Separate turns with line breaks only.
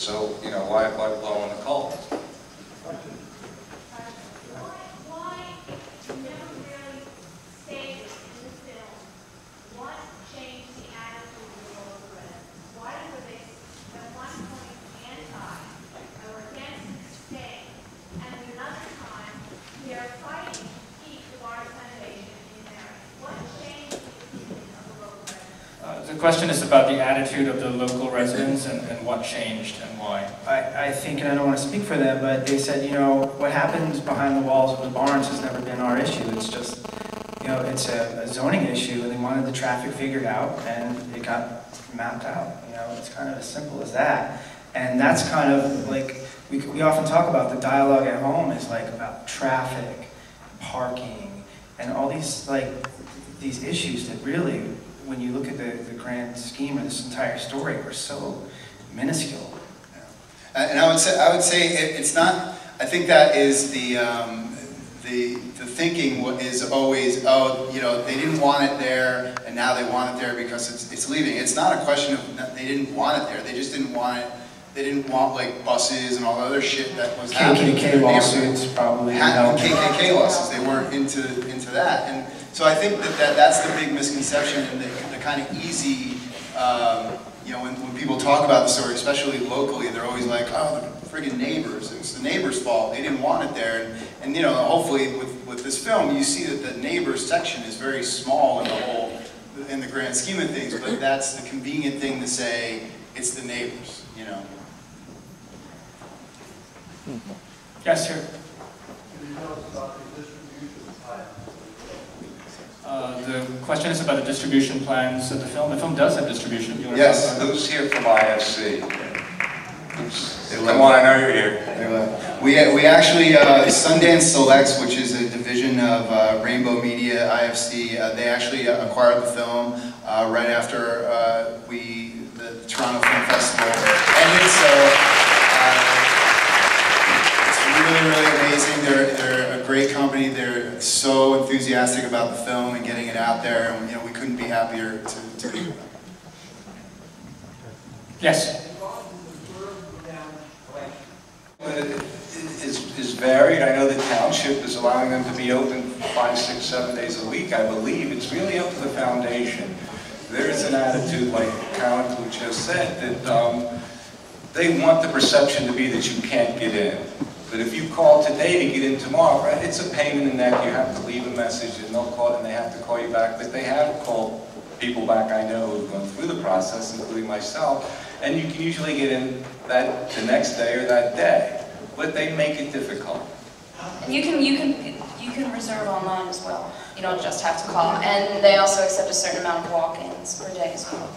So, you know, why blow on the coals?
The question is about the attitude of the local residents and what changed and why.
I think, and I don't want to speak for them, but they said, you know, what happens behind the walls of the barns has never been our issue. It's just, you know, it's a zoning issue, and they wanted the traffic figured out, and it got mapped out. You know, it's kind of as simple as that. And that's kind of like, we often talk about the dialogue at home is like about traffic, parking, and all these, like, these issues that really, when you look at the grand scheme of this entire story, are so minuscule.
Yeah. And I would say it's not. I think that is the thinking is always, oh, you know, they didn't want it there, and now they want it there because it's leaving. It's not a question of they didn't want it there. They just didn't want it. They didn't want like buses and all the other shit that was happening.
KKK lawsuits probably.
KKK losses. They weren't into that. And so I think that's the big misconception and the kind of easy, you know, when people talk about the story, especially locally, they're always like, oh, the friggin' neighbors. It was the neighbors' fault. They didn't want it there. And you know, hopefully with this film, you see that the neighbors section is very small in the grand scheme of things. But that's the convenient thing to say. It's the neighbors, you know.
Yes, sir.
Can you tell us about the distribution plan?
The question is about the distribution plans of the film. The film does have distribution.
Yes, who's here from IFC? Come on, I know you're here.
We actually, Sundance Selects, which is a division of Rainbow Media IFC, they actually acquired the film right after the Toronto Film Festival ended. So it's really amazing. They're a great company. They're so enthusiastic about the film and getting it out there, and you know, we couldn't be happier to be with them.
Yes.
Is varied. I know the township is allowing them to be open 5, 6, 7 days a week, I believe. It's really up to the foundation. There is an attitude, like Karen just said, that they want the perception to be that you can't get in. But if you call today to get in tomorrow, right, it's a pain in the neck. You have to leave a message and they'll call it and they have to call you back. But they have called people back I know who've gone through the process, including myself, and you can usually get in the next day or that day. But they make it difficult.
And you can reserve online as well. You don't just have to call. And they also accept a certain amount of walk-ins per day as well.